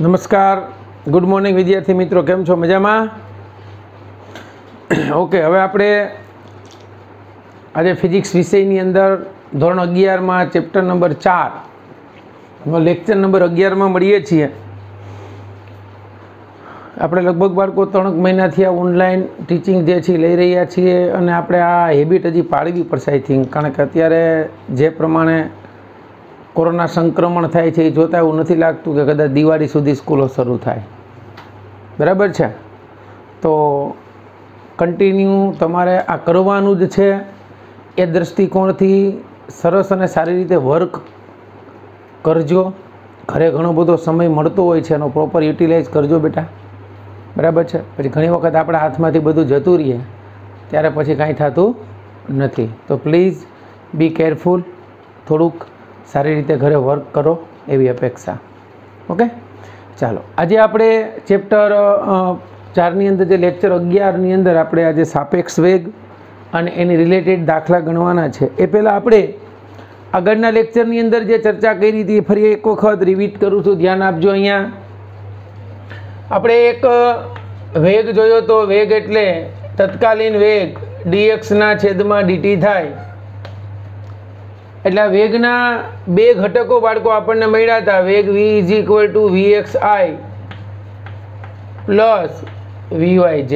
નમસ્કાર, good morning વિદ્યાર્થી મિત્રો, કેમ છો? મજામાં? ઓકે, હવે આપણે આજે ફિઝિક્સ વિષયની અંદર ધોરણ 11માં ચેપ્ટર નંબર 4 લેક્ચર નંબર 11માં મળીએ છીએ. આપણે લગભગ બાળકો 3 મહિનાથી આ ઓનલાઈન ટીચિંગ જે છે લઈ રહ્યા છીએ અને આપણે આ હેબિટ હજી પાડવી પડશે આઈ થિંક, કારણ કે અત્યારે જે પ્રમાણે કોરોના સંક્રમણ થાય છે એ જોતાં એવું નથી લાગતું કે કદાચ દિવાળી સુધી સ્કૂલો શરૂ થાય. બરાબર છે? તો કન્ટિન્યુ તમારે આ કરવાનું જ છે. એ દૃષ્ટિકોણથી સરસ અને સારી રીતે વર્ક કરજો. ઘરે ઘણો બધો સમય મળતો હોય છે, એનો પ્રોપર યુટિલાઇઝ કરજો બેટા. બરાબર છે? પછી ઘણી વખત આપણા હાથમાંથી બધું જતું રહીએ ત્યારે પછી કાંઈ થતું નથી. તો પ્લીઝ બી કેરફુલ, થોડુંક સારી રીતે ઘરે વર્ક કરો એવી અપેક્ષા. ઓકે, ચાલો. આજે આપણે ચેપ્ટર 4ની અંદર જે લેક્ચર 11ની અંદર આપણે આજે સાપેક્ષ વેગ અને એની રિલેટેડ દાખલા ગણવાના છે. એ પહેલાં આપણે આગળના લેક્ચરની અંદર જે ચર્ચા કરી હતી ફરી એક વખત રિવીટ કરું છું, ધ્યાન આપજો. અહીંયા આપણે એક વેગ જોયો તો. વેગ એટલે તત્કાલીન વેગ dxના છેદમાં dt થાય. એટલે વેગના બે ઘટકો બાળકો આપણને મળ્યા હતા. વેગ v = vxi પ્લસ vyj.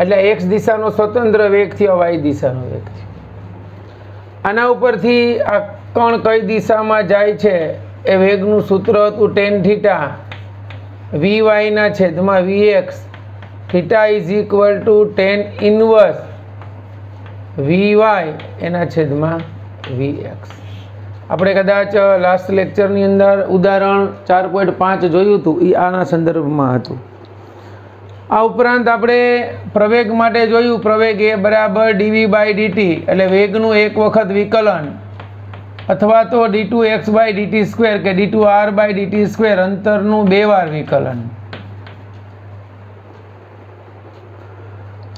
એટલે x દિશાનો સ્વતંત્ર વેગ થયો, y દિશાનો વેગ થયો. આના ઉપરથી આ કણ કઈ દિશામાં જાય છે એ વેગનું સૂત્ર હતું tan θ vy ના છેદમાં vx. θ = tan ઇન્વર્સ vy એના છેદમાં vx. આપણે કદાચ લાસ્ટ લેક્ચરની અંદર ઉદાહરણ 4.5 જોયું હતું, એ આના સંદર્ભમાં હતું. આ ઉપરાંત આપણે પ્રવેગ માટે જોયું. પ્રવેગ એ બરાબર dv/dt, એટલે વેગનું એક વખત વિકલન અથવા તો d2x/dt² કે d2r/dt² અંતરનું 2 વાર વિકલન.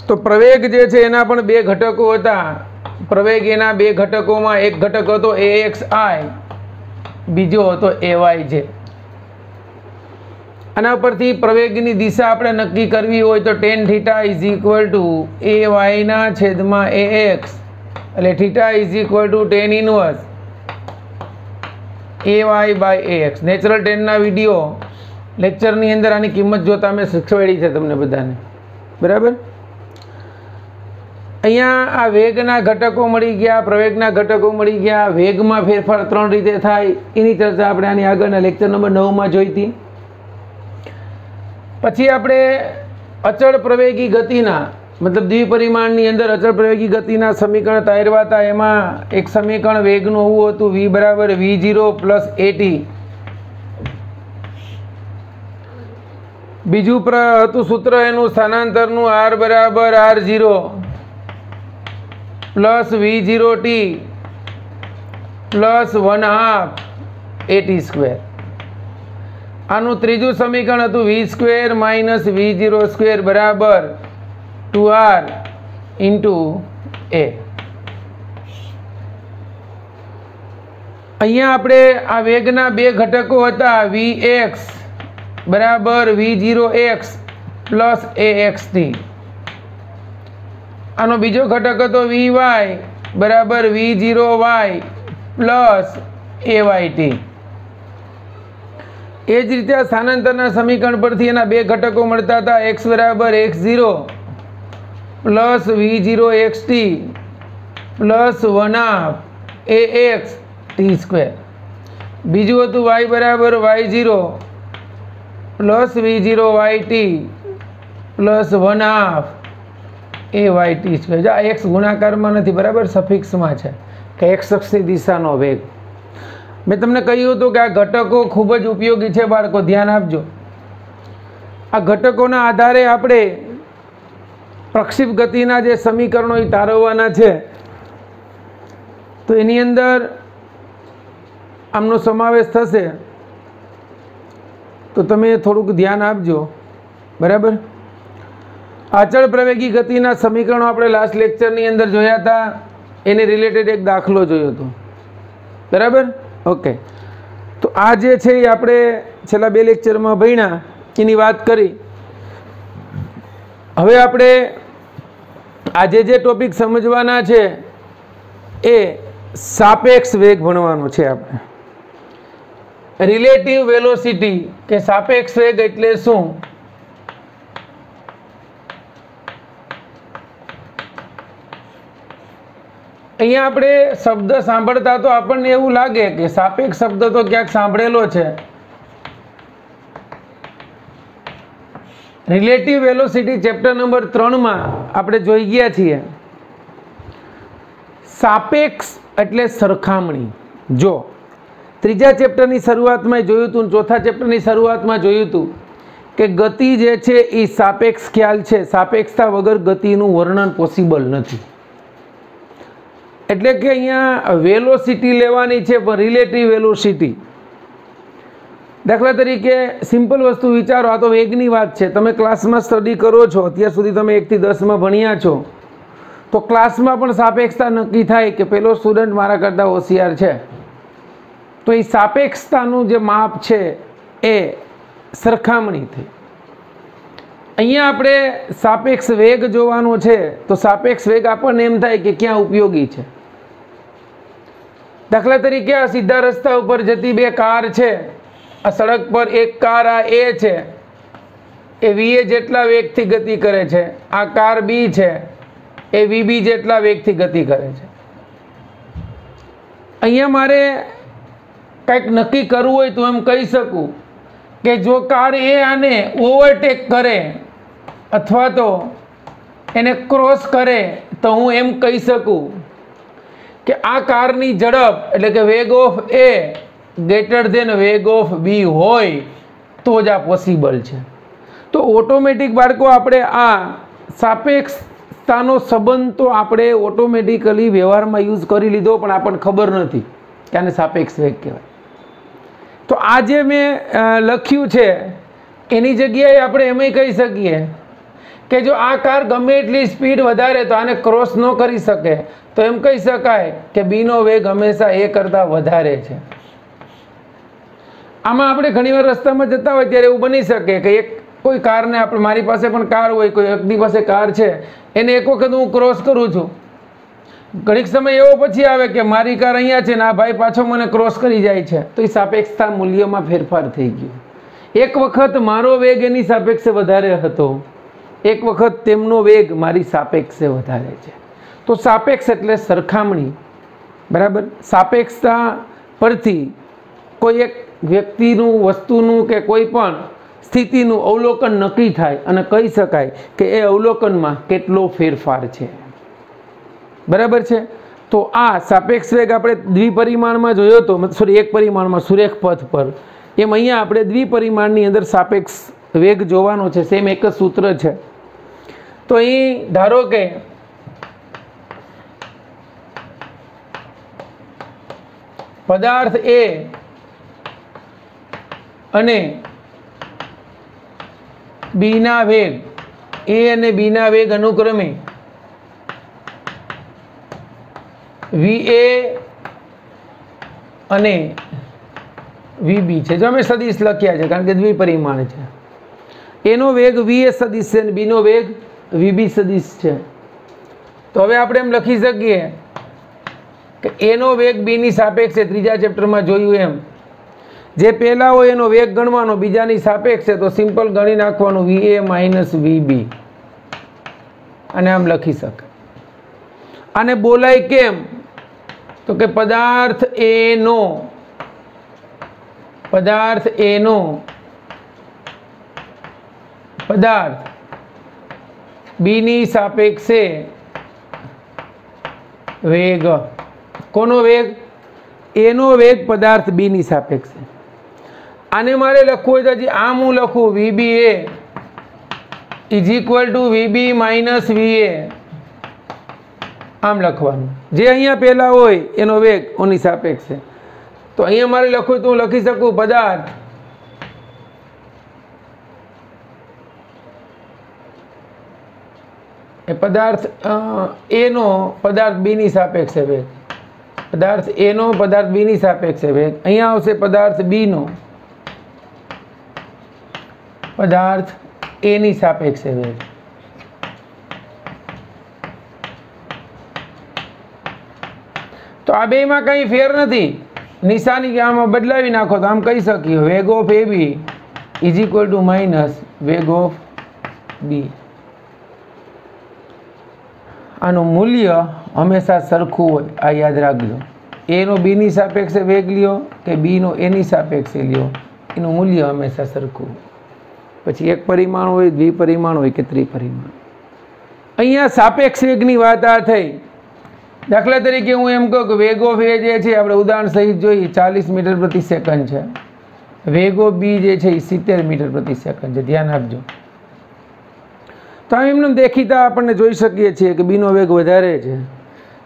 તો પ્રવેગ જે છે એના પણ બે ઘટકો હતા. પ્રવેગ એના બે ઘટકોમાં એક ઘટક હતો axi, બીજો હતો ayj. આના પરથી પ્રવેગની દિશા આપણે નક્કી કરવી હોય તો tan θ = ay ના છેદમાં ax, એટલે θ = tan ઇન્વર્સ ay/ax. નેચરલ ટેનના વિડીયો લેક્ચરની અંદર આની કિંમત જોતા મેં શીખવાડી છે તમને બધાને. બરાબર? અહીંયા આ વેગના ઘટકો મળી ગયા, પ્રવેગના ઘટકો મળી ગયા. વેગમાં ફેરફાર 3 રીતે થાય એની ચર્ચા આપણે આની આગળના લેક્ચર નંબર 9માં જોઈ હતી. પછી આપણે અચળ પ્રવેગી ગતિના મતલબ દ્વિપરિમાણની અંદર અચળ પ્રવેગી ગતિના સમીકરણ તારવ્યા હતા. એમાં એક સમીકરણ વેગનું એવું હતું v = v0 + at. બીજું હતું સૂત્ર એનું સ્થાનાંતરનું r = r0 plus v0t plus 1/2 at². આનું ત્રીજું સમીકરણ હતું v² - v02 બરાબર 2r × a. અહીંયા આપણે આ વેગના બે ઘટકો હતા. vx બરાબર v0x પ્લસ axt. આનો બીજો ઘટક હતો vy બરાબર v0y પ્લસ ayt. એ જ રીતે આ સ્થાનાંતરના સમીકરણ પરથી એના બે ઘટકો મળતા હતા. x બરાબર x0 plus v0xt plus 1/2 axt². બીજું હતું y બરાબર y0 plus v0yt plus 1/2 ayt². આ x ગુણાકારમાં નથી, બરાબર, સફિક્સમાં છે કે x અક્ષની દિશાનો વેગ. મેં તમને કહ્યું હતું કે આ ઘટકો ખૂબ જ ઉપયોગી છે બાળકો, ધ્યાન આપજો. આ ઘટકોના આધારે આપણે પ્રક્ષેપ ગતિના જે સમીકરણો એ તારવવાના છે. તો એની અંદર આમનો સમાવેશ થશે, તો તમે થોડુંક ધ્યાન આપજો. બરાબર? અચળ પ્રવેગી ગતિના સમીકરણો આપણે લાસ્ટ લેક્ચરની અંદર જોયા હતા. એને રિલેટેડ એક દાખલો જોયો હતો. બરાબર? ઓકે, તો આ જે છે એ આપણે છેલ્લા 2 લેક્ચરમાં ભણ્યા એની વાત કરી. હવે આપણે આજે જે ટોપિક સમજવાના છે એ સાપેક્ષ વેગ ભણવાનો છે. આપણે રિલેટિવ વેલોસિટી કે સાપેક્ષ વેગ એટલે શું? અહીંયા આપણે શબ્દ સાંભળતા તો આપણને એવું લાગે કે સાપેક્ષ શબ્દ તો ક્યાંક સાંભળેલો છે. રિલેટિવ વેલોસિટી ચેપ્ટર નંબર 3 માં આપણે જોઈ ગયા છીએ. સાપેક્ષ એટલે સરખામણી. જો ત્રીજા ચેપ્ટરની શરૂઆતમાં જોયું હતું, ચોથા ચેપ્ટરની શરૂઆતમાં જોયું હતું કે ગતિ જે છે એ સાપેક્ષ ખ્યાલ છે. સાપેક્ષતા વગર ગતિનું વર્ણન પોસિબલ નથી. એટલે કે અહીંયા વેલોસિટી લેવાની છે, પણ રિલેટિવ વેલોસિટી. દાખલા તરીકે સિમ્પલ વસ્તુ વિચારો, આ તો વેગની વાત છે. તમે ક્લાસમાં સ્ટડી કરો છો, અત્યાર સુધી તમે 1 થી 10માં ભણ્યા છો, તો ક્લાસમાં પણ સાપેક્ષતા નક્કી થાય કે પેલો સ્ટુડન્ટ મારા કરતાં હોશિયાર છે. તો એ સાપેક્ષતાનું જે માપ છે એ સરખામણી થઈ. અહીંયા આપણે સાપેક્ષ વેગ જોવાનો છે, તો સાપેક્ષ વેગ આપણને એમ થાય કે ક્યાં ઉપયોગી છે. દાખલા તરીકે આ સીધા રસ્તા ઉપર જતી 2 કાર છે. આ સડક પર એક કાર આ એ છે, એ વીએ જેટલા વેગથી ગતિ કરે છે. આ કાર બી છે, એ વીબી જેટલા વેગથી ગતિ કરે છે. અહીંયા મારે કંઈક નક્કી કરવું હોય તો એમ કહી શકું કે જો કાર એ આને ઓવરટેક કરે અથવા તો એને ક્રોસ કરે તો હું એમ કહી શકું કે આ કારની ઝડપ એટલે કે વેગ ઓફ એ ગ્રેટર ધેન વેગ ઓફ બી હોય તો જ આ પોસિબલ છે. તો ઓટોમેટિક બાળકો આપણે આ સાપેક્ષતાનો સંબંધ તો આપણે ઓટોમેટિકલી વ્યવહારમાં યુઝ કરી લીધો, પણ આપણને ખબર નથી કે આને સાપેક્ષ વેગ કહેવાય. તો આ જે મેં લખ્યું છે એની જગ્યાએ આપણે એમ કહી શકીએ કે જો આ કાર ગમે એટલી સ્પીડ વધારે તો આને ક્રોસ ન કરી શકે, તો એમ કહી શકાય કે બીનો વેગ હંમેશા એ કરતાં વધારે છે. આમાં આપણે ઘણીવાર રસ્તામાં જતા હોય ત્યારે એવું બની શકે કે કોઈ કારને આપણે, મારી પાસે પણ કાર હોય, કોઈ વ્યક્તિ પાસે કાર છે, એને એક વખત હું ક્રોસ કરું છું, ઘણીક સમય એવો પછી આવે કે મારી કાર અહીંયા છે ને આ ભાઈ પાછો મને ક્રોસ કરી જાય છે, તો એ સાપેક્ષતા મૂલ્યમાં ફેરફાર થઈ ગયો. એક વખત મારો વેગ એની સાપેક્ષે વધારે હતો, એક વખત તેમનો વેગ મારી સાપેક્ષે વધારે છે. તો સાપેક્ષ એટલે સરખામણી, બરાબર. સાપેક્ષતા પરથી કોઈ એક વ્યક્તિનું, વસ્તુનું કે કોઈ પણ સ્થિતિનું અવલોકન નક્કી થાય અને કહી શકાય કે એ અવલોકનમાં કેટલો ફેરફાર છે, બરાબર છે. તો આ સાપેક્ષ વેગ આપણે દ્વિપરિમાણમાં જોયો હતો, સોરી એક પરિમાણમાં સુરેખ પથ પર. એમ અહીંયા આપણે દ્વિપરિમાણની અંદર સાપેક્ષ વેગ જોવાનો છે. સેમ એક જ સૂત્ર છે. તો અહીં ધારો કે પદાર્થ એ અને બીના વેગ, એ અને બીના વેગ અનુક્રમે VA અને VB છે. જો અમે સદિશ લખ્યા છે કારણ કે દ્વિપરિમાણ છે. એનો વેગ VA સદિશ છે અને બીનો વેગ VB સદિશ છે. તો હવે આપણે એમ લખી શકીએ કે એનો વેગ બીની સાપેક્ષે, ત્રીજા ચેપ્ટરમાં જોયું એમ, જે પહેલા હોય એનો વેગ ગણવાનો, બીજાની સાપેક્ષે, તો સિમ્પલ ગણી નાખવાનું VA માઇનસ VB, અને આમ લખી શકાય. આને બોલાય કેમ? તો કે પદાર્થ એનો પદાર્થ બીની સાપેક્ષે વેગ. કોનો વેગ? એનો વેગ પદાર્થ બીની સાપેક્ષે. આને મારે લખવું હોય તો હજી આમ હું લખું VBA is equal two VB minus VA, આમ લખવાનું. જે અહીંયા પહેલા હોય એનો વેગ ઓની સાપેક્ષે. તો અહીંયા મારે લખવું તો હું લખી શકું પદાર્થ એ પદાર્થ એનો પદાર્થ બીની સાપેક્ષે વેગ. પદાર્થ એ નો પદાર્થ બી ની સાપેક્ષે વેગ, અહીંયા આવશે પદાર્થ બી નો પદાર્થ એ ની સાપેક્ષે વેગ. તો આ બેમાં કંઈ ફેર નથી, નિશાની કે આમાં બદલાવી નાખો તો આમ કહી શકીએ વેગ of A B is equal to minus વેગ ઓફ બી. આનું મૂલ્ય હંમેશા સરખું હોય, આ યાદ રાખજો. એ નો બી ની સાપેક્ષે વેગ લ્યો કે બી નો એ ની સાપેક્ષે લ્યો, એનું મૂલ્ય હંમેશા સરખું હોય. પછી એક પરિમાણ હોય, દ્વિપરિમાણ હોય કે ત્રિપરિમાણ. અહીંયા સાપેક્ષ વેગની વાત આ થઈ. દાખલા તરીકે હું એમ કહું કે વેગ ઓફ એ જે છે આપણે ઉદાહરણ સહિત જોઈએ 40 મીટર પ્રતિ સેકન્ડ છે, વેગ ઓફ બી જે છે એ 70 મીટર પ્રતિ સેકન્ડ છે. ધ્યાન આપજો. તો આમ એમને દેખીતા આપણને જોઈ શકીએ છીએ કે બીનો વેગ વધારે છે.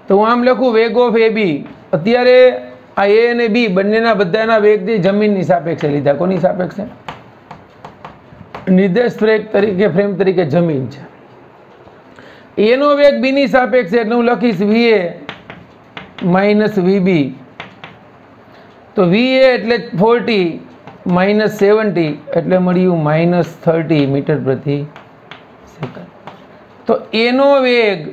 તો હું આમ લખું વેગ ઓફ એ બી. અત્યારે આ એ અને બી બંનેના બધાના વેગ જે જમીનની સાપેક્ષે લીધા. કોની સાપેક્ષે? નિર્દેશ ફ્રેમ તરીકે જમીન છે. એનો વેગ બી ની સાપેક્ષે એટલે હું લખીશ વીએ માઇનસ વીબી. તો વીએ એટલે 40 માઇનસ 70 એટલે મળ્યું માઇનસ 30 મીટર પ્રતિ સેકન્ડ. તો એનો વેગ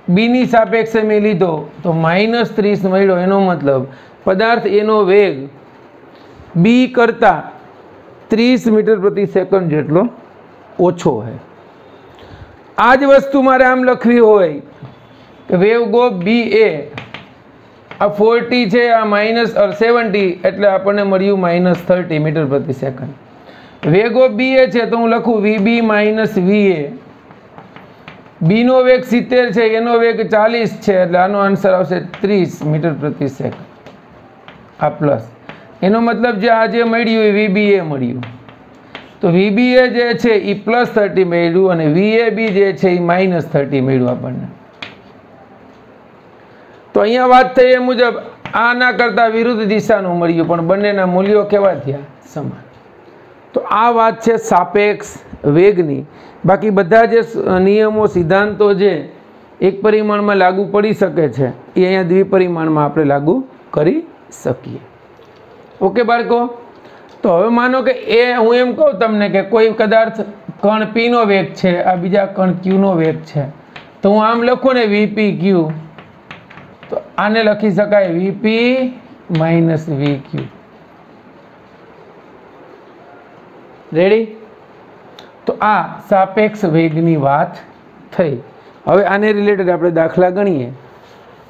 બી ની સાપેક્ષે મેં લીધો તો માઇનસ 30 મળ્યો. એનો મતલબ પદાર્થ એનો વેગ બી કરતા 30 મીટર પ્રતિ સેકન્ડ જેટલો ઓછો છે. આ જ વસ્તુ મારે આમ લખવી હોય કે વેગ ઓફ બી એ આ 40 છે, આ માઇનસ 70 એટલે આપણને મળ્યું માઇનસ 30 મીટર પ્રતિ સેકન્ડ. વેગ ઓફ બી એ છે તો હું લખું વીબી માઇનસ વીએ. બી નો વેગ 70 છે, એનો વેગ 40 છે એટલે આનો આન્સર આવશે 30 મીટર પ્રતિ સેકન્ડ. આ પ્લસ એનો મતલબ જે આ જે મળ્યું એ વીબી એ મળ્યું. તો વીબી એ જે છે એ પ્લસ 30 મળ્યું અને વીએ બી જે છે એ માઇનસ 30 મળ્યું આપણને. તો અહીંયા વાત થઈ એ મુજબ આના કરતાં વિરુદ્ધ દિશાનું મળ્યું પણ બંનેના મૂલ્યો કેવા થયા? સમાન. તો આ વાત છે સાપેક્ષ વેગની. બાકી બધા જે નિયમો સિદ્ધાંતો જે એક પરિમાણમાં લાગુ પડી શકે છે એ અહીંયા દ્વિપરિમાણમાં આપણે લાગુ કરી શકીએ. ઓકે બાળકો. તો હવે માનો કે એ હું એમ કહું તમને કે કોઈ પદાર્થ કણ પી નો વેગ છે, આ બીજા કણ ક્યુ નો વેગ છે, તો હું આમ લખું ને વીપી ક્યુ, તો આને લખી શકાય વીપી માઇનસ વી ક્યુ. રેડી? તો આ સાપેક્ષ વેગની વાત થઈ. હવે આને રિલેટેડ આપણે દાખલા ગણીએ.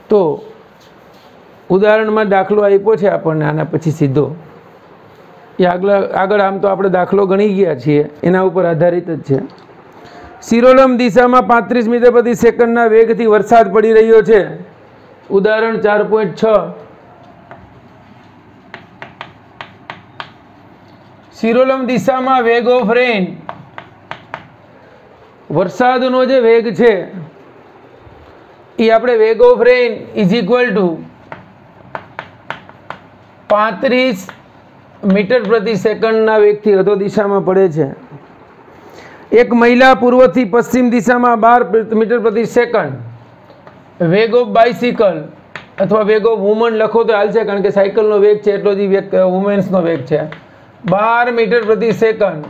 તો ઉદાહરણમાં દાખલો આપ્યો છે આપણને, આના પછી સીધો એ આગળ આમ તો આપણે દાખલો ગણી ગયા છીએ, એના ઉપર આધારિત જ છે. શિરોલંબ દિશામાં 35 મીટર પ્રતિ સેકન્ડના વેગથી વરસાદ પડી રહ્યો છે. ઉદાહરણ 4.6. શિરોલંબ દિશામાં વેગ ઓફ રેન, વરસાદનો જે વેગ છે એ આપણે વેગ of rain is equal to 35 metre પ્રતિ સેકન્ડના વેગથી અધો દિશામાં પડે છે. એક મહિલા પૂર્વથી પશ્ચિમ દિશામાં 12 મીટર પ્રતિ સેકન્ડ, વેગ ઓફ બાઇસિકલ અથવા વેગ ઓફ વુમન લખો તો હાલશે કારણ કે સાયકલનો વેગ છે એટલો જ વેગ વુમેન્સનો વેગ છે. 12 મીટર પ્રતિ સેકન્ડ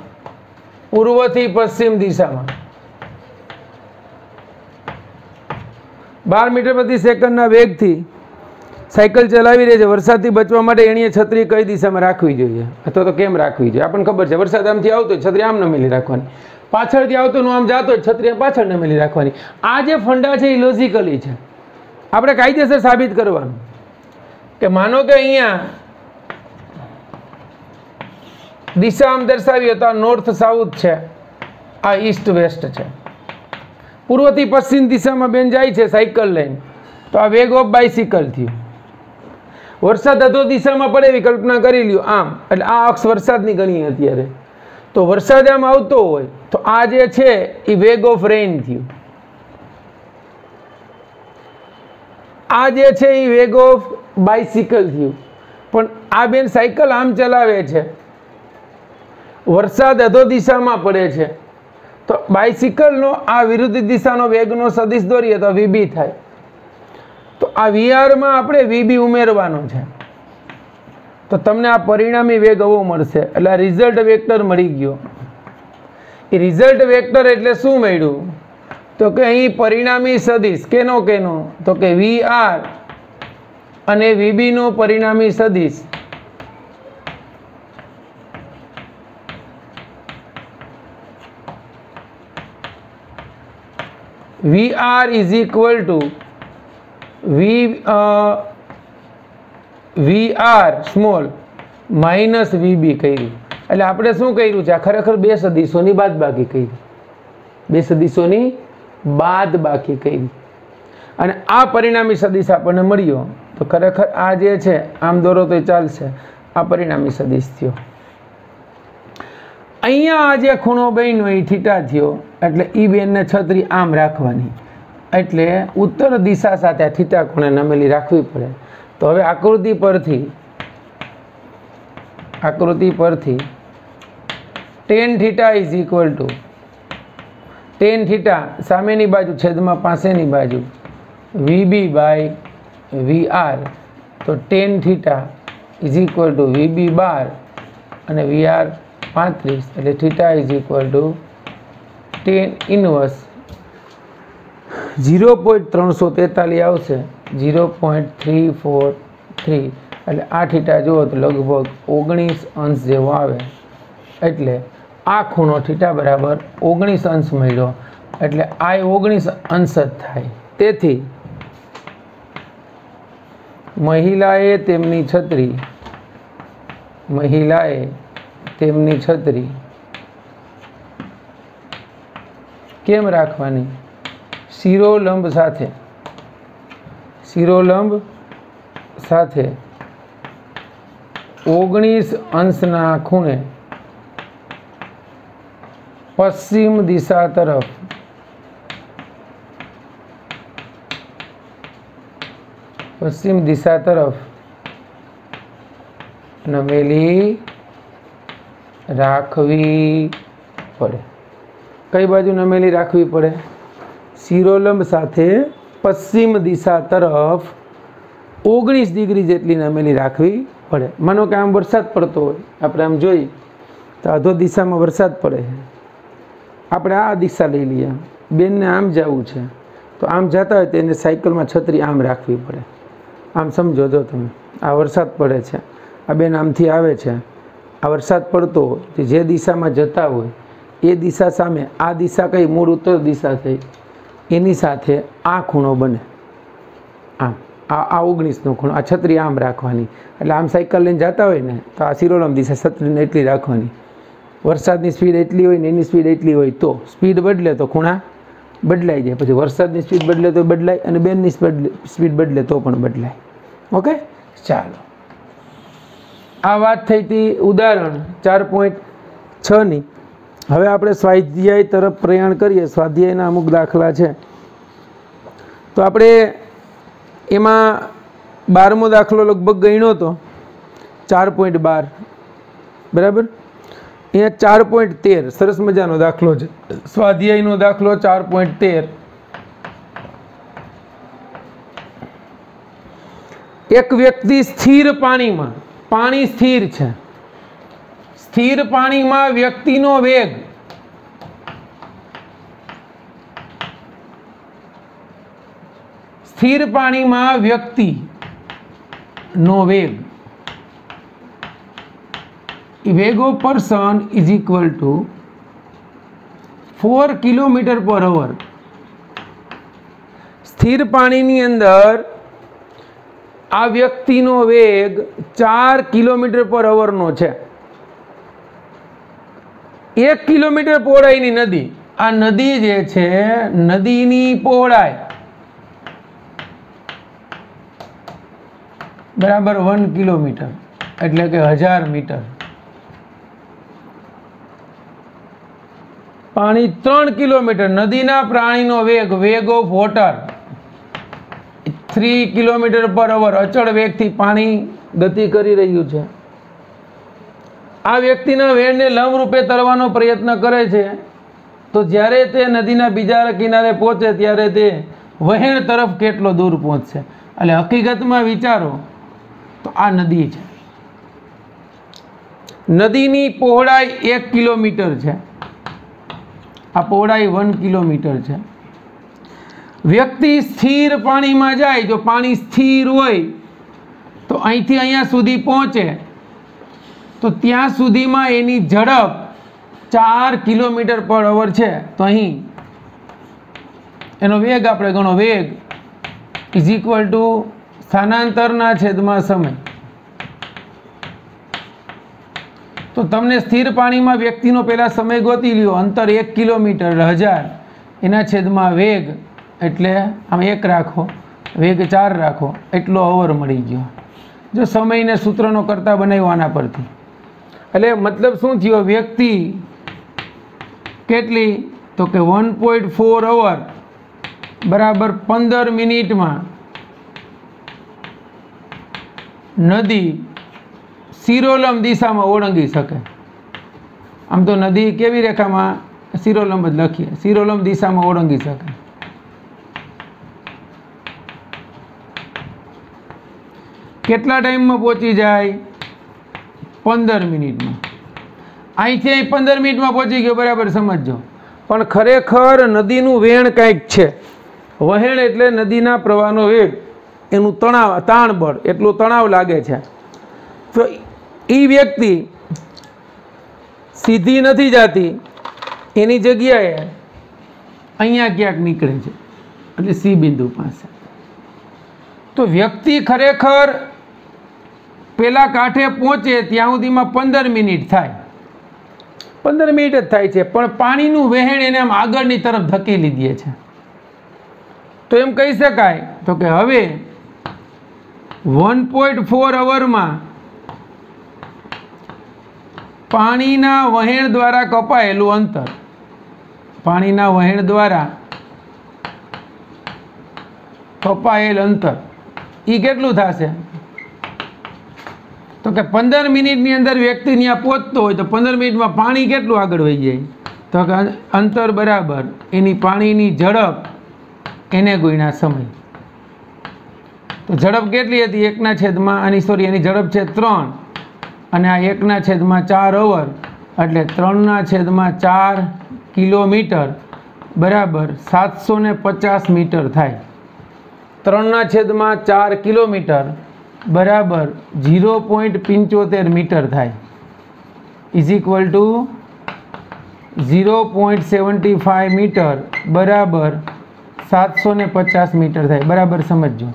પૂર્વથી પશ્ચિમ દિશામાં 12 મીટર પ્રતિ સેકન્ડના વેગથી સાયકલ ચલાવી રહી છે. વરસાદથી બચવા માટે એણીએ છત્રી કઈ દિશામાં રાખવી જોઈએ અથવા તો કેમ રાખવી જોઈએ? આપણને ખબર છે વરસાદ આમથી આવતો હોય છત્રી આમ નમેલી રાખવાની, પાછળથી આવતો આમ જતો હોય છત્રી પાછળ નમેલી રાખવાની. આ જે ફંડા છે એ લોજિકલી છે. આપણે કાયદેસર સાબિત કરવાનું કે માનો કે અહીંયા દિશા આમ દર્શાવી તો આ નોર્થ સાઉથ છે, આ ઈસ્ટ વેસ્ટ છે. પૂર્વથી પશ્ચિમ દિશામાં બેન જાય છે સાયકલ લઈને, તો આ વેગ ઓફ બાઇસિકલ થયું. વરસાદ અધો દિશામાં પડે એવી કલ્પના કરી લ્યો આમ, એટલે આ અક્ષ વરસાદની ગણીએ અત્યારે. તો વરસાદ આમ આવતો હોય તો આ જે છે એ વેગ ઓફ રેઇન થયું. આ જે છે એ વેગ ઓફ બાઇસિકલ થયું. પણ આ બેન સાયકલ આમ ચલાવે છે, વરસાદ અધો દિશામાં પડે છે, તો બાઇસિકલનો આ વિરુદ્ધ દિશાનો વેગનો સદિશ દોરીએ તો વીબી થાય. તો આ વીઆરમાં આપણે વીબી ઉમેરવાનો છે, તો તમને આ પરિણામી વેગ આવો મળશે. એટલે આ રિઝલ્ટ વેક્ટર મળી ગયો. એ રિઝલ્ટ વેક્ટર એટલે શું મળ્યું? તો કે અહીં પરિણામી સદિશ કેનો તો કે વીઆર અને વીબી નો પરિણામી સદિશ VR is equal to VR small minus VB કર્યું. એટલે આપણે શું કર્યું છે? આ ખરેખર બે સદિશોની બાદબાકી કરી. બે સદિશોની બાદબાકી કરી અને આ પરિણામી સદિશ આપણને મળ્યો. તો ખરેખર આ જે છે આમ દોરો તો ચાલશે. આ પરિણામી સદિશ થયો. અહીંયા આ જે ખૂણો બન્યો એ થીટા થયો. એટલે ઈ બેનને છત્રી આમ રાખવાની. એટલે ઉત્તર દિશા સાથે આ થીટા ખૂણે નમેલી રાખવી પડે. તો હવે આકૃતિ પરથી tan theta is equal two tan theta સામેની બાજુ છેદમાં પાસેની બાજુ VB બાય VR. તો tan theta is equal two VB બાર અને VR 35. એટલે theta is equal two tan inverse 0.343 આવશે. 0.343. એટલે આ થીટા જુઓ તો લગભગ 19 અંશ જેવો આવે. એટલે આ ખૂણો થીટા બરાબર 19 અંશ મળ્યો. એટલે આ 19 અંશ જ થાય. તેથી મહિલાએ તેમની છત્રી કેમ રાખવાની? શિરોલંબ સાથે 19 અંશના ખૂણે પશ્ચિમ દિશા તરફ નમેલી રાખવી પડે. કઈ બાજુ નમેલી રાખવી પડે? શિરોલંબ સાથે પશ્ચિમ દિશા તરફ 19 ડિગ્રી જેટલી નમેલી રાખવી પડે. માનો કે આમ વરસાદ પડતો હોય, આપણે આમ જોઈએ તો અધો દિશામાં વરસાદ પડે છે. આપણે આ દિશા લઈ લઈએ. બેનને આમ જવું છે તો આમ જતા હોય તો એને સાયકલમાં છત્રી આમ રાખવી પડે. આમ સમજો, જો તમે આ વરસાદ પડે છે, આ બેન આમથી આવે છે, આ વરસાદ પડતો હોય તો જે દિશામાં જતા હોય એ દિશા સામે આ દિશા કઈ મૂળ ઉત્તર દિશા થઈ, એની સાથે આ ખૂણો બને. આમ આ 19નો ખૂણો, આ છત્રી આમ રાખવાની. એટલે આમ સાયકલ લઈને જતા હોય ને તો આ શિરોલંબ દિશા છત્રીને એટલી રાખવાની. વરસાદની સ્પીડ એટલી હોય ને એની સ્પીડ એટલી હોય તો સ્પીડ બદલે તો ખૂણા બદલાઈ જાય. પછી વરસાદની સ્પીડ બદલે તો બદલાય અને બેનની સ્પીડ બદલે તો પણ બદલાય. ઓકે, ચાલો આ વાત થઈ હતી ઉદાહરણ 4.6ની. હવે આપણે સ્વાધ્યાય તરફ પ્રયાણ કરીએ. સ્વાધ્યાયના અમુક દાખલા છે તો આપણે એમાં 12મો દાખલો લગભગ ગણ્યો હતો 4.12. બરાબર. અહીંયા 4.13 સરસ મજાનો દાખલો છે. સ્વાધ્યાયનો દાખલો 4.13. એક વ્યક્તિ સ્થિર પાણીમાં, પાણી સ્થિર છે, સ્થિર પાણીમાં વ્યક્તિનો વેગ વેગ of person is equal two 4 km/h. સ્થિર પાણીની અંદર આ વ્યક્તિનો વેગ 4 km/h નો છે. 1 કિલોમીટર પહોળાઈની નદી, આ નદી જે છે નદીની પહોળાઈ બરાબર 1 કિલોમીટર એટલે કે 1000 મીટર. પાણી 3 કિલોમીટર. નદીના પ્રાણીનો વેગ ઓફ વોટર 3 km/h અચળ વેગથી પાણી ગતિ કરી રહ્યું છે. આ વ્યક્તિના વેણને લંબરૂપે તરવાનો પ્રયત્ન કરે છે તો જ્યારે તે નદીના બીજા કિનારે પહોંચે ત્યારે તે વહેણ તરફ કેટલો દૂર પહોંચશે? એટલે હકીકતમાં વિચારો તો આ નદી છે, નદીની પહોળાઈ 1 કિલોમીટર છે, આ પહોળાઈ 1 કિલોમીટર છે. વ્યક્તિ સ્થિર પાણીમાં જાય, જો પાણી સ્થિર હોય તો અહીંથી અહીંયા સુધી પહોંચે તો ત્યાં સુધીમાં એની ઝડપ 4 કિલોમીટર પર અવર છે. તો અહીં એનો વેગ આપણે ગણો, વેગ ઇઝ ઇક્વલ ટુ સ્થાનાંતરના છેદમાં સમય. તો તમને સ્થિર પાણીમાં વ્યક્તિનો પહેલાં સમય ગોતી લ્યો, અંતર 1 કિલોમીટર 1000 એના છેદમાં વેગ એટલે આમ 1 રાખો, વેગ 4 રાખો, એટલો અવર મળી ગયો. જો સમયને સૂત્રનો કરતા બનાવ્યો આના પરથી, એટલે મતલબ શું થયો, વ્યક્તિ કેટલી તો કે 1.4 અવર બરાબર 15 મિનિટમાં નદી શિરોલંબ દિશામાં ઓળંગી શકે. આમ તો નદી કેવી રેખામાં, શિરોલંબ જ લખીએ, શિરોલંબ દિશામાં ઓળંગી શકે. કેટલા ટાઈમમાં પહોંચી જાય, 15 મિનિટમાં. અહીંથી અહીં 15 મિનિટમાં પહોંચી ગયો, બરાબર સમજજો. પણ ખરેખર નદીનું વહેણ કાંઈક છે. વહેણ એટલે નદીના પ્રવાહનો વેગ, એનું તાણ બળ, એટલું તણાવ લાગે છે. તો એ વ્યક્તિ સીધી નથી જતી, એની જગ્યાએ અહીંયા ક્યાંક નીકળે છે, એટલે સી બિંદુ પાસે. તો વ્યક્તિ ખરેખર પેલા કાંઠે પહોંચે ત્યાં સુધીમાં 15 મિનિટ થાય, 15 મિનિટ જ થાય છે, પણ પાણીનું વહેણ એને આમ આગળની તરફ ધકેલી દે છે. તો એમ કહી શકાય તો કે હવે 1.4 અવરમાં પાણીના વહેણ દ્વારા કપાયેલું અંતર, પાણીના વહેણ દ્વારા કપાયેલ અંતર એ કેટલું થશે તો કે 15 મિનિટની અંદર વ્યક્તિ ત્યાં પહોંચતો હોય તો 15 મિનિટમાં પાણી કેટલું આગળ વહી જાય તો કે અંતર બરાબર એની પાણીની ઝડપ એને ગુણ્યા સમય. તો ઝડપ કેટલી હતી, 1/, આની સોરી એની ઝડપ છે 3 અને આ 1/4 અવર એટલે 3/4 કિલોમીટર બરાબર 750 મીટર થાય. 3/4 કિલોમીટર બરાબર 0.75 મીટર થાય, ઇઝ ઇક્વલ ટુ 0.75 મીટર બરાબર 750 મીટર થાય. બરાબર સમજજો.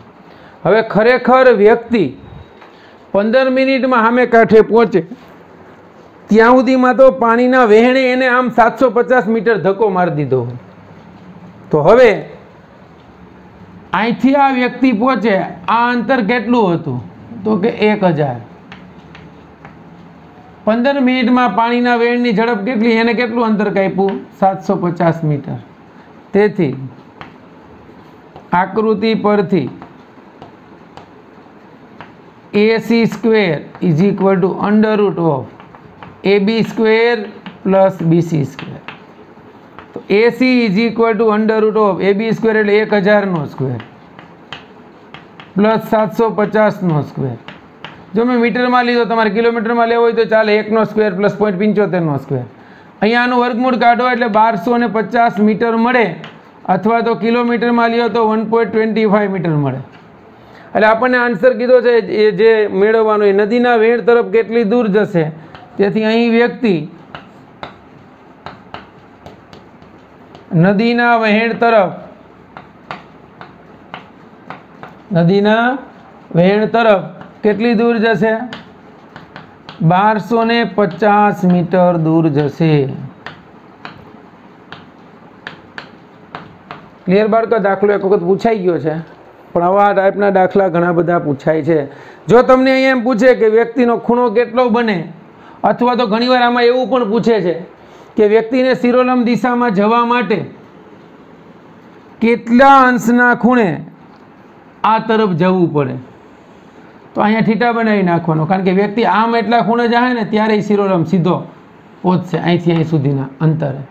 હવે ખરેખર વ્યક્તિ 15 મિનિટમાં સામે કાંઠે પહોંચે ત્યાં સુધીમાં તો પાણીના વહેણે એને આમ 750 મીટર ધક્કો મારી દીધો હોય. તો હવે અહીંથી આ વ્યક્તિ પહોંચે, આ અંતર કેટલું હતું તો કે 1000. 15 મિનિટમાં પાણીના વહેણની ઝડપ કેટલી, એને કેટલું અંતર કાપ્યું, 750 મીટર. તેથી આકૃતિ પરથી AC square is equal two under root of AB square plus BC square. તો AC is equal two under root of AB square એટલે 1000નો સ્ક્વેર પ્લસ 750નો સ્ક્વેર. જો મેં મીટરમાં લીધો, તમારે કિલોમીટરમાં લેવો હોય તો ચાલે, 1નો સ્ક્વેર પ્લસ 0.75નો સ્ક્વેર. અહીંયા આનું વર્ગમૂળ કાઢો એટલે 1250 મીટર મળે, અથવા તો કિલોમીટરમાં લ્યો તો 1.25 મીટર મળે. એટલે આપણને આન્સર કીધો છે એ જે મેળવવાનો એ નદીના વહેણ તરફ કેટલી દૂર જશે. તેથી અહીં વ્યક્તિ નદીના વહેણ તરફ કેટલી દૂર જશે, 1250 મીટર દૂર જશે. ક્લિયર બાળકો? દાખલો એક વખત પૂછાઈ ગયો છે, પણ આવા ટાઈપના દાખલા ઘણા બધા પૂછાય છે. જો તમને અહીંયા એમ પૂછે કે વ્યક્તિનો ખૂણો કેટલો બને, અથવા તો ઘણીવાર આમાં એવું પણ પૂછે છે કે વ્યક્તિને શિરોલંબ દિશામાં જવા માટે કેટલા અંશના ખૂણે આ તરફ જવું પડે, તો અહીંયા થીટા બનાવી નાખવાનો, કારણ કે વ્યક્તિ આમ એટલા ખૂણે જાય ને ત્યારે શિરોલંબ સીધો પહોંચશે અહીંથી અહીં સુધીના અંતરે.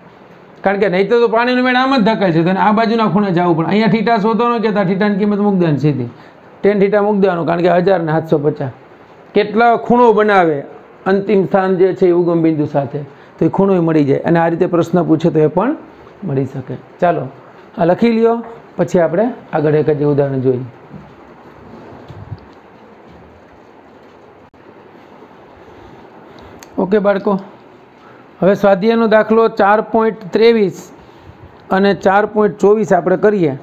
કારણ કે નહીં તો પાણીનું મેળ આમ જ ધકાય છે, તો આ બાજુના ખૂણે જવું પડે. અહીંયા થીટા શોધવાનો કે થીટાની કિંમત મૂકી દે સીધી, ટેન થીટા મૂકી દેવાનું, કારણ કે 1000 ને 750 કેટલા ખૂણો બનાવે અંતિમ સ્થાન જે છે ઉગમ બિંદુ સાથે, તો એ ખૂણો મળી જાય. અને આ રીતે પ્રશ્ન પૂછે તો એ પણ મળી શકે. ચાલો આ લખી લ્યો, પછી આપણે આગળ એક જ ઉદાહરણ જોઈએ. ઓકે બાળકો, હવે સ્વાધ્યાયનો દાખલો 4.23 અને 4.24 આપણે કરીએ.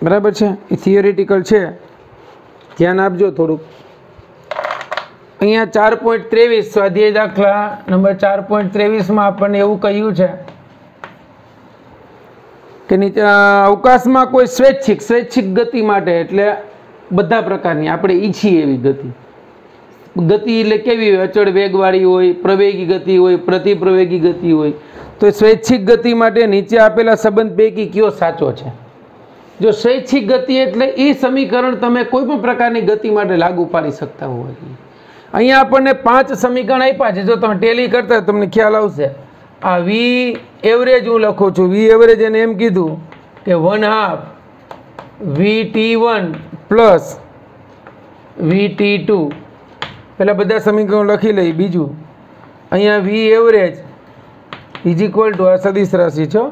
બરાબર છે, એ થિયોરિટિકલ છે, ધ્યાન આપજો થોડુંક. અહીંયા 4.23 સ્વાધ્યાય દાખલા નંબર 4.23માં આપણને એવું કહ્યું છે કે નીચે અવકાશમાં કોઈ સ્વૈચ્છિક ગતિ માટે, એટલે બધા પ્રકારની આપણે ઈચ્છીએ એવી ગતિ એટલે કેવી હોય? અચળ વેગવાળી હોય, પ્રવેગી ગતિ હોય, પ્રતિપ્રવેગી ગતિ હોય. તો સ્વૈચ્છિક ગતિ માટે નીચે આપેલા સંબંધ પૈકી કયો સાચો છે? જો સ્વૈચ્છિક ગતિ એટલે એ સમીકરણ તમે કોઈ પણ પ્રકારની ગતિ માટે લાગુ પાડી શકતા હોવા જોઈએ. અહીંયા આપણને 5 સમીકરણ આપ્યા છે. જો તમે ટેલી કરતા તમને ખ્યાલ આવશે. આ વી એવરેજ હું લખું છું, વી એવરેજ એને એમ કીધું કે 1/2 VT1 પ્લસ VT2. પહેલાં બધા સમીકરણો લખી લઈએ. બીજું અહીંયા V average is equal to, આ સદિશ રાશિ છો,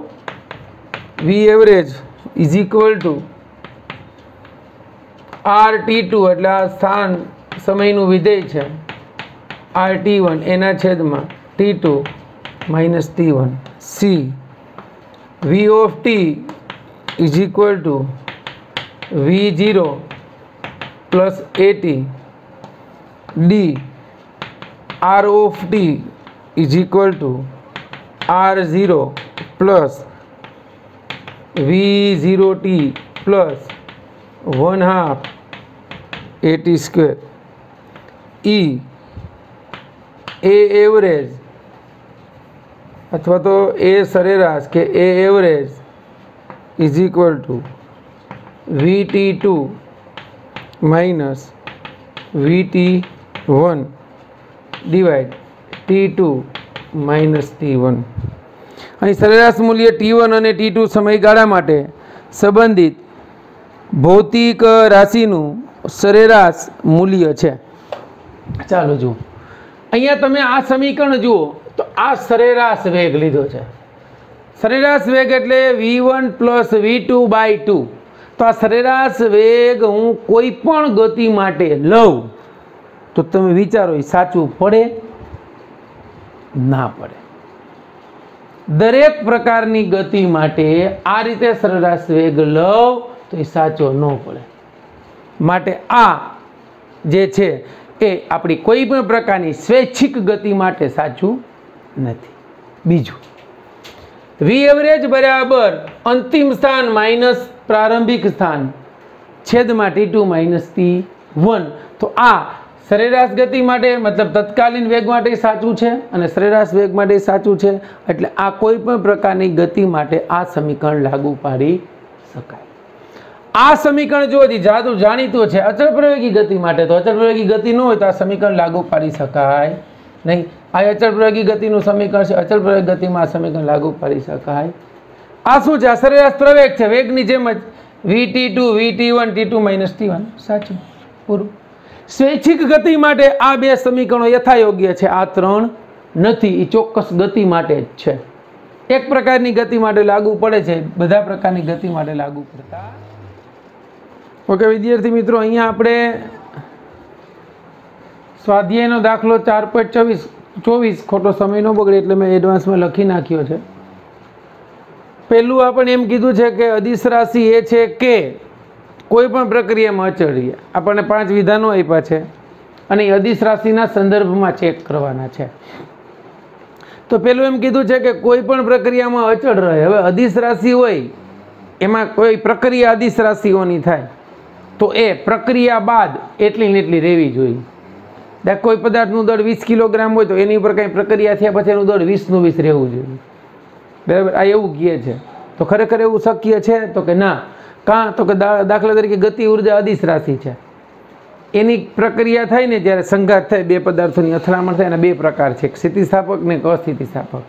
V average is equal to RT2, એટલે આ સ્થાન સમયનું વિધેય છે, RT1 એના છેદમાં T2 minus T1. C V of T is equal to V0 plus AT. D R of T is equal to R0 plus V0T plus 1/2 AT square. E એ average અથવા તો એ સરેરાશ કે એ average is equal to VT2 minus VT1 divide T2 minus T1. અહીં સરેરાશ મૂલ્ય T1 અને T2 સમયગાળા માટે સંબંધિત ભૌતિક રાશિનું સરેરાશ મૂલ્ય છે. ચાલો જુઓ, અહીંયા તમે આ સમીકરણ જુઓ તો આ સરેરાશ વેગ લીધો છે. સરેરાશ વેગ એટલે V1 પ્લસ V2/2. તો આ સરેરાશ વેગ હું કોઈ પણ ગતિ માટે લઉં તો તમે વિચારો એ સાચું પડે? ના પડે. દરેક પ્રકારની ગતિ માટે આ રીતે સરેરાશ વેગ લઉં તો એ સાચો ન પડે. માટે આ જે છે એ આપણી કોઈ પણ પ્રકારની સ્વૈચ્છિક ગતિ માટે સાચું નથી. બીજું, વી એવરેજ બરાબર અંતિમ સ્થાન માઇનસ પ્રારંભિક સ્થાન છેદમાં T2 માઇનસ T1. તો આ સરેરાશ ગતિ માટે મતલબ તત્કાલીન વેગ માટે સાચું છે અને સરેરાશ વેગ માટે સાચું છે. એટલે આ કોઈ પણ પ્રકારની ગતિ માટે આ સમીકરણ લાગુ પાડી શકાય. આ સમીકરણ જો જાદુ જાણીતું છે અચળ પ્રવેગી ગતિ માટે, તો અચળ પ્રવેગી ગતિ ન હોય તો આ સમીકરણ લાગુ પાડી શકાય નહીં. આ અચળ પ્રવેગી ગતિનું સમીકરણ છે, અચળ પ્રવેગ ગતિમાં આ સમીકરણ લાગુ પાડી શકાય. આ શું છે? આ સરેરાશ પ્રવેગ છે, વેગની જેમ જ VT2 VT1 T2 minus T1. સાચું, પૂરું. સ્વૈચ્છિક ગતિ માટે આ બે સમીકરણો યથાયોગ્ય છે, આ 3 નથી. એ ચોક્કસ ગતિ માટે જ છે. એક પ્રકારની ગતિ માટે લાગુ પડે છે, બધા પ્રકારની ગતિ માટે લાગુ પડતા. ઓકે વિદ્યાર્થી મિત્રો, અહીંયા આપણે સ્વાધ્યાયનો દાખલો 4.24, ખોટો સમય ન બગડે એટલે મેં એડવાન્સમાં લખી નાખ્યો છે. પહેલું આપણને એમ કીધું છે કે અદિશ રાશિ એ છે કે કોઈ પણ પ્રક્રિયામાં અચળ રહે. આપણને 5 વિધાનો આપ્યા છે અને એ અદિશ રાશિના સંદર્ભમાં ચેક કરવાના છે. તો પેલું એમ કીધું છે કે કોઈ પણ પ્રક્રિયામાં અચળ રહે. હવે અદિશ રાશિ હોય એમાં કોઈ પ્રક્રિયા અદિશ રાશિઓની થાય તો એ પ્રક્રિયા બાદ એટલી ને એટલી રહેવી જોઈએ. કોઈ પદાર્થનું દળ 20 કિલોગ્રામ હોય તો એની ઉપર કંઈ પ્રક્રિયા થયા પછી એનું દળ 20નું 20 રહેવું જોઈએ. બરાબર, આ એવું કહે છે. તો ખરેખર એવું શક્ય છે? તો કે ના. કાં તો કે દાખલા તરીકે ગતિ ઉર્જા અદિશ રાશિ છે, એની પ્રક્રિયા થાય ને જ્યારે સંઘાત થાય, બે પદાર્થોની અથડામણ થાય, એના બે પ્રકાર છે, એક સ્થિતિસ્થાપક ને એક અસ્થિતિસ્થાપક.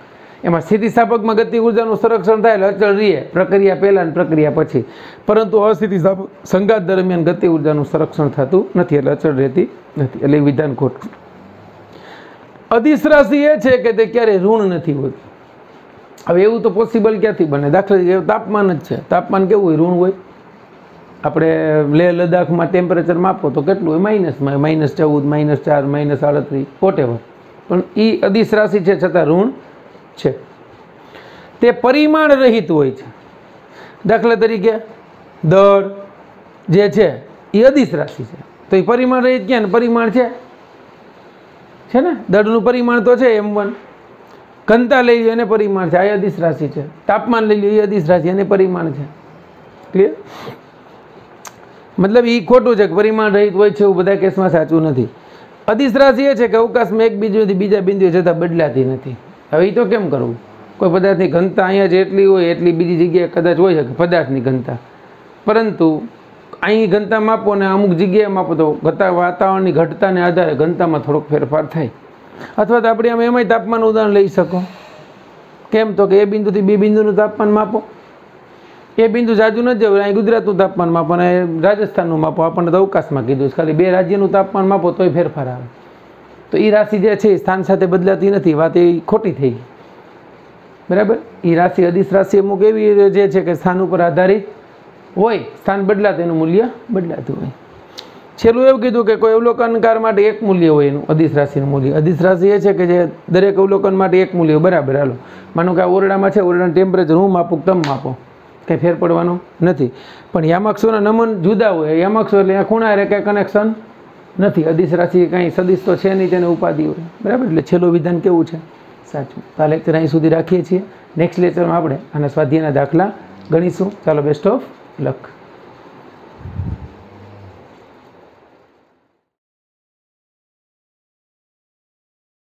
એમાં સ્થિતિસ્થાપકમાં ગતિ ઉર્જાનું સંરક્ષણ થાય એટલે અચળ રહે પ્રક્રિયા પહેલાં અને પ્રક્રિયા પછી, પરંતુ અસ્થિતિસ્થાપક સંઘાત દરમિયાન ગતિ ઉર્જાનું સંરક્ષણ થતું નથી એટલે અચળ રહેતી નથી, એટલે વિધાન ખોટું. અદિશ રાશિ એ છે કે તે ક્યારેય ઋણ નથી હોતું. હવે એવું તો પોસિબલ ક્યાંથી બને? દાખલા તરીકે તાપમાન જ છે, તાપમાન કેવું હોય? ઋણ હોય. આપણે લેહ લદ્દાખમાં ટેમ્પરેચર માપો તો કેટલું હોય? માઇનસમાં, -14, -4, -38 વોટેવર, પણ એ અદિશ રાશિ છે છતાં ઋણ છે. તે પરિમાણ રહિત હોય છે. દાખલા તરીકે દળ જે છે એ અદિશ રાશિ છે, તો એ પરિમાણ રહિત ક્યાં ને પરિમાણ છે ને, દળનું પરિમાણ તો છે m1. ઘનતા લઈ લો એને પરિમાણ છે, આ અદિશ રાશિ છે. તાપમાન લઈ લો એ અદિશ રાશિ, એને પરિમાણ છે. ક્લિયર? મતલબ એ ખોટું છે કે પરિમાણ રહિત હોય છે, એવું બધા કેસમાં સાચું નથી. અદિશ રાશિ એ છે કે અવકાશમાં એક બિંદુથી બીજા બિંદુએ જતાં બદલાતી નથી. હવે એ તો કેમ કરવું? કોઈ પદાર્થની ઘનતા અહીંયા જેટલી હોય એટલી બીજી જગ્યાએ કદાચ હોય શકે પદાર્થની ઘનતા, પરંતુ અહીં ઘનતા માપો ને અમુક જગ્યાએ માપો તો વાતાવરણની ઘટતાને આધારે ઘનતામાં થોડોક ફેરફાર થાય. અથવા તો આપણે આમ એમાંય તાપમાન ઉદાહરણ લઈ શકો. કેમ? તો કે એ બિંદુથી બે બિંદુનું તાપમાન માપો. એ બિંદુ જાજુ નથી જવું, અહીં ગુજરાતનું તાપમાન માપો અને રાજસ્થાનનું માપો. આપણને તો અવકાશમાં કીધું, ખાલી બે રાજ્યનું તાપમાન માપો તોય ફેરફાર આવે. તો એ રાશિ જે છે એ સ્થાન સાથે બદલાતી નથી, વાત એ ખોટી થઈ ગઈ. બરાબર? એ રાશિ અદિશ રાશિ અમુક એવી જે છે કે સ્થાન ઉપર આધારિત હોય, સ્થાન બદલાતું એનું મૂલ્ય બદલાતું હોય. છેલ્લું એવું કીધું કે કોઈ અવલોકનકાર માટે એક મૂલ્ય હોય એનું, અદિશ રાશિનું મૂલ્ય. અદિશ રાશિ એ છે કે જે દરેક અવલોકન માટે એક મૂલ્ય હોય. બરાબર? હાલો, માનો કે આ ઓરડામાં છે, ઓરડાનું ટેમ્પરેચર હું માપું, તમે માપો, કંઈ ફેર પડવાનો નથી. પણ યામાક્ષોના નમન જુદા હોય. યામાક્ષો એટલે ખૂણા રે કંઈ કનેક્શન નથી. અદિશ રાશિ કંઈ સદિશ તો છે નહીં, તેને ઉપાધિ હોય. બરાબર? એટલે છેલ્લું વિધાન કેવું છે? સાચું. તો આ લેક્ચર અહીં સુધી રાખીએ છીએ. નેક્સ્ટ લેક્ચરમાં આપણે આના સ્વાધ્યાયના દાખલા ગણીશું. ચાલો, બેસ્ટ ઓફ લક.